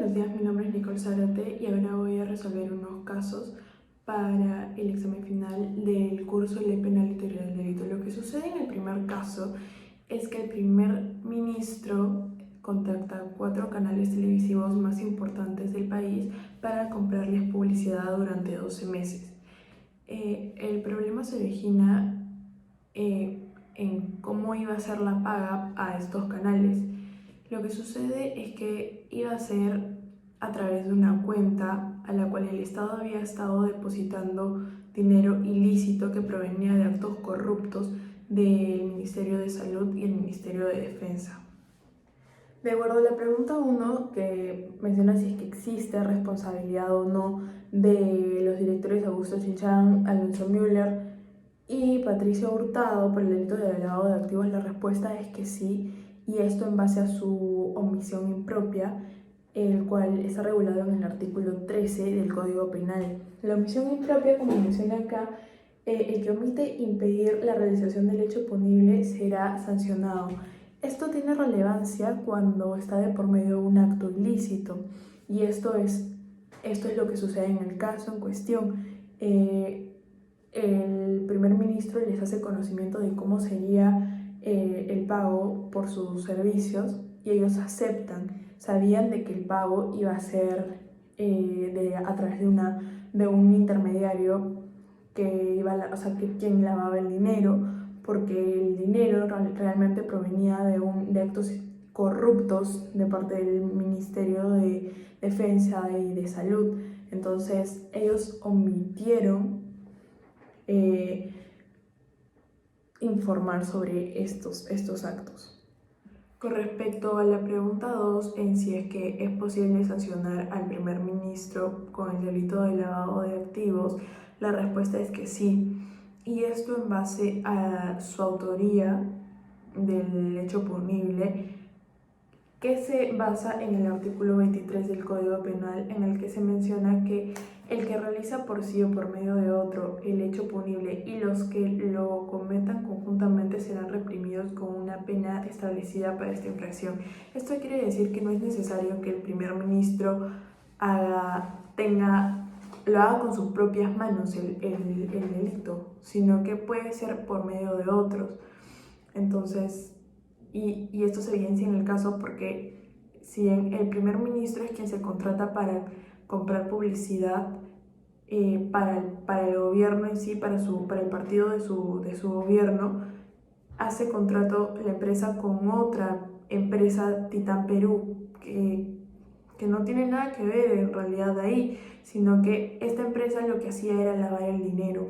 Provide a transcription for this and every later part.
buenos días, mi nombre es Nicole Zárate y ahora voy a resolver unos casos para el examen final del curso Ley Penal y Teoría del Delito. Lo que sucede en el primer caso es que el primer ministro contacta a 4 canales televisivos más importantes del país para comprarles publicidad durante 12 meses. El problema se origina en cómo iba a ser la paga a estos canales. Lo que sucede es que iba a ser a través de una cuenta a la cual el Estado había estado depositando dinero ilícito que provenía de actos corruptos del Ministerio de Salud y el Ministerio de Defensa. De acuerdo a la pregunta 1, que menciona si es que existe responsabilidad o no de los directores Augusto Chinchán, Alonso Müller y Patricio Hurtado por el delito de lavado de activos, la respuesta es que sí, y esto en base a su omisión impropia, el cual está regulado en el artículo 13 del Código Penal. La omisión impropia, como menciona acá, el que omite impedir la realización del hecho punible será sancionado. Esto tiene relevancia cuando está de por medio de un acto ilícito, y esto es lo que sucede en el caso en cuestión. El primer ministro les hace conocimiento de cómo sería el pago por sus servicios y ellos aceptan. Sabían de que el pago iba a ser a través de un intermediario que que quien lavaba el dinero, porque el dinero realmente provenía de actos corruptos de parte del Ministerio de Defensa y de Salud. Entonces ellos omitieron informar sobre estos actos. Con respecto a la pregunta 2, en si es que es posible sancionar al primer ministro con el delito de lavado de activos, la respuesta es que sí. Y esto en base a su autoría del hecho punible, que se basa en el artículo 23 del Código Penal, en el que se menciona que el que realiza por sí o por medio de otro el hecho punible y los que lo cometan conjuntamente serán reprimidos con una pena establecida para esta infracción. Esto quiere decir que no es necesario que el primer ministro lo haga con sus propias manos el delito, sino que puede ser por medio de otros. Entonces, y esto se evidencia en el caso porque si el primer ministro es quien se contrata para comprar publicidad para el gobierno en sí, para el partido de su gobierno, hace contrato la empresa con otra empresa, Titán Perú, que no tiene nada que ver en realidad ahí, sino que esta empresa lo que hacía era lavar el dinero.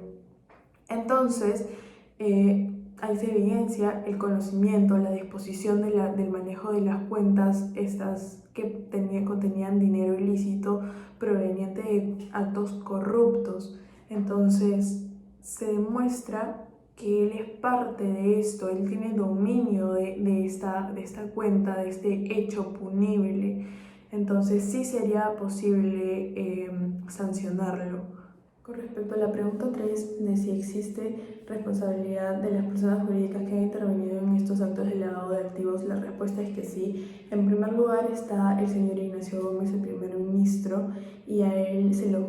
Entonces, ahí se evidencia el conocimiento, la disposición del manejo de las cuentas estas que contenían dinero ilícito proveniente de actos corruptos. Entonces se demuestra que él es parte de esto, él tiene dominio de esta cuenta, de este hecho punible. Entonces sí sería posible sancionarlo. Con respecto a la pregunta 3 de si existe responsabilidad de las personas jurídicas que han intervenido en estos actos de lavado de activos, la respuesta es que sí. En primer lugar está el señor Ignacio Gómez, el primer ministro, y a él se lo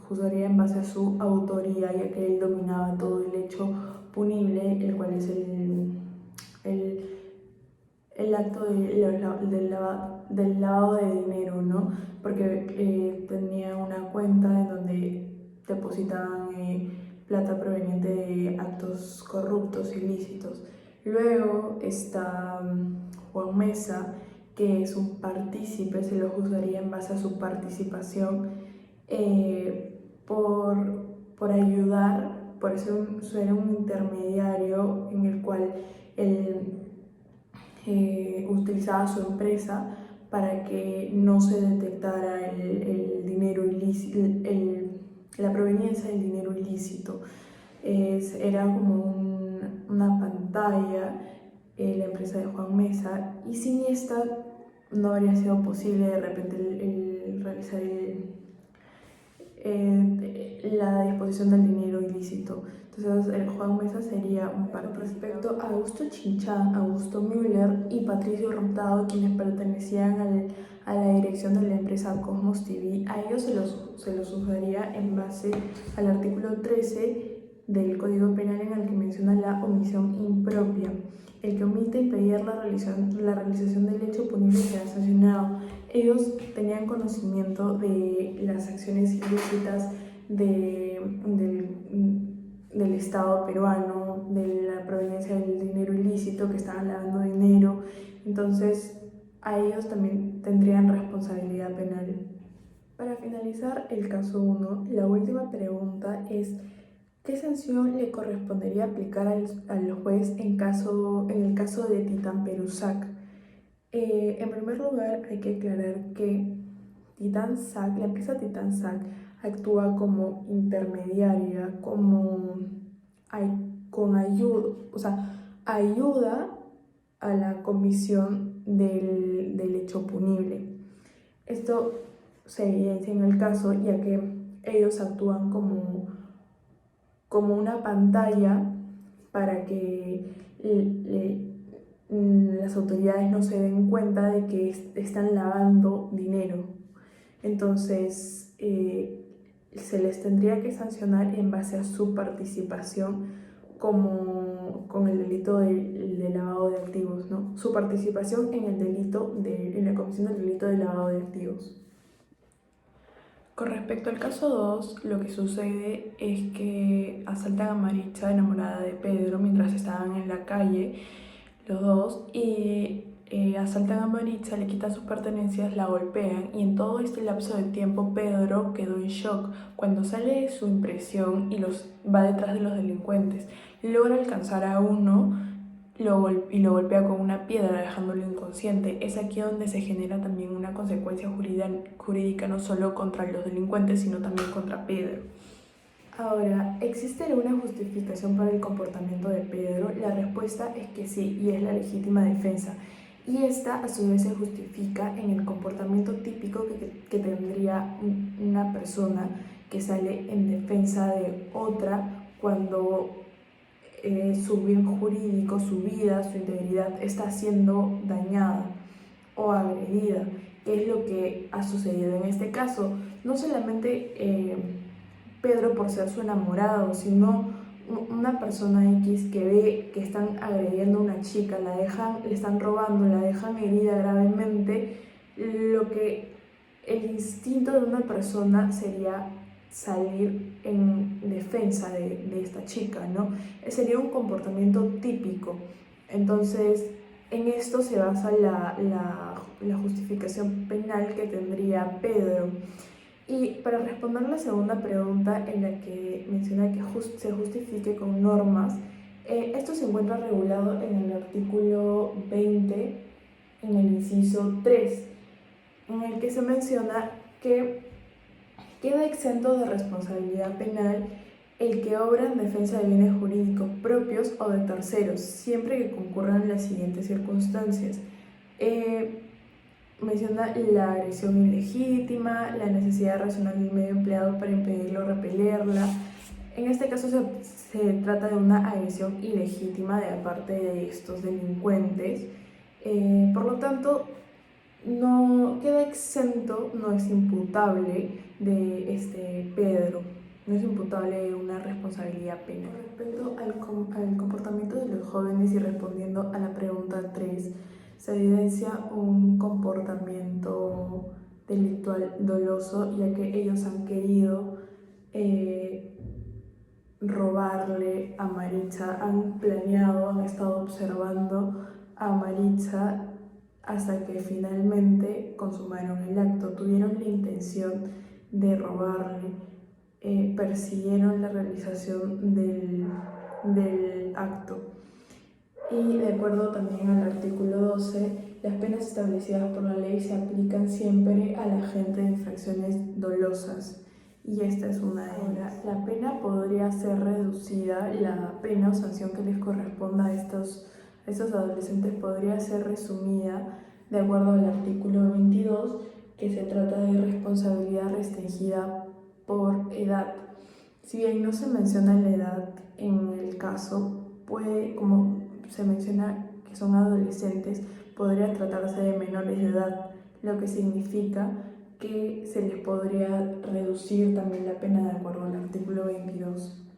juzgaría en base a su autoría, ya que él dominaba todo el hecho punible, el cual es el acto del lavado de dinero, ¿no? Porque tenía una cuenta en donde depositaban plata proveniente de actos corruptos, ilícitos. Luego está Juan Mesa, que es un partícipe, se lo juzgaría en base a su participación por ayudar, por ser un intermediario en el cual él utilizaba su empresa para que no se detectara el dinero ilícito, la proveniencia del dinero ilícito. Era como una pantalla, la empresa de Juan Mesa, y sin esta no habría sido posible de repente el realizar la disposición del dinero ilícito. Entonces el Juan Mesa sería un par. Respecto a Augusto Chinchán, Augusto Müller y Patricio Hurtado, quienes pertenecían a la dirección de la empresa Cosmos TV, a ellos se los juzgaría en base al artículo 13 del Código Penal, en el que menciona la omisión impropia. El que omite impedir la realización del hecho punible será sancionado. Ellos tenían conocimiento de las acciones ilícitas del Estado peruano, de la proveniencia del dinero ilícito, que estaban lavando dinero. Entonces, a ellos también tendrían responsabilidad penal. Para finalizar el caso 1, la última pregunta es: ¿qué sanción le correspondería aplicar al juez en el caso de Titán Perusac? En primer lugar, hay que aclarar que la empresa Titán SAC actúa como intermediaria, con ayuda a la comisión del hecho punible. Esto se evidencia en el caso, ya que ellos actúan como una pantalla para que las autoridades no se den cuenta de que están lavando dinero. Entonces, se les tendría que sancionar en base a su participación con el delito de lavado de activos, ¿no? Su participación en la comisión del delito de lavado de activos. Con respecto al caso 2, lo que sucede es que asaltan a Maritza, enamorada de Pedro, mientras estaban en la calle los dos, y asaltan a Maritza, le quitan sus pertenencias, la golpean, y en todo este lapso de tiempo Pedro quedó en shock. Cuando sale de su impresión y va detrás de los delincuentes, logra alcanzar a uno y lo golpea con una piedra, dejándolo inconsciente. Es aquí donde se genera también una consecuencia jurídica, no solo contra los delincuentes, sino también contra Pedro. Ahora, ¿existe alguna justificación para el comportamiento de Pedro? La respuesta es que sí, y es la legítima defensa. Y esta a su vez se justifica en el comportamiento típico que tendría una persona que sale en defensa de otra cuando su bien jurídico, su vida, su integridad está siendo dañada o agredida, que es lo que ha sucedido en este caso. No solamente Pedro por ser su enamorado, sino una persona X que ve que están agrediendo a una chica, le están robando, la dejan herida gravemente. Lo que el instinto de una persona sería salir en defensa de esta chica, ¿no? Sería un comportamiento típico. Entonces, en esto se basa la justificación penal que tendría Pedro. Y para responder la segunda pregunta, en la que menciona que se justifique con normas, esto se encuentra regulado en el artículo 20, en el inciso 3, en el que se menciona que queda exento de responsabilidad penal el que obra en defensa de bienes jurídicos propios o de terceros, siempre que concurran las siguientes circunstancias. Menciona la agresión ilegítima, la necesidad racional del medio empleado para impedirlo o repelerla. En este caso se trata de una agresión ilegítima de parte de estos delincuentes. Por lo tanto, no queda exento, no es imputable de Pedro, no es imputable de una responsabilidad penal. Respecto al comportamiento de los jóvenes, y respondiendo a la pregunta 3, se evidencia un comportamiento delictual doloso, ya que ellos han querido robarle a Maritza, han planeado, han estado observando a Maritza hasta que finalmente consumaron el acto. Tuvieron la intención de robarle, persiguieron la realización del acto. Y de acuerdo también al artículo 12, las penas establecidas por la ley se aplican siempre a la gente de infracciones dolosas, y esta es una de ellas. La pena podría ser reducida, la pena o sanción que les corresponda a estos adolescentes podría ser resumida de acuerdo al artículo 22, que se trata de responsabilidad restringida por edad. Si bien no se menciona la edad en el caso, como se menciona que son adolescentes, podría tratarse de menores de edad. lo que significa que se les podría reducir también la pena de acuerdo al artículo 22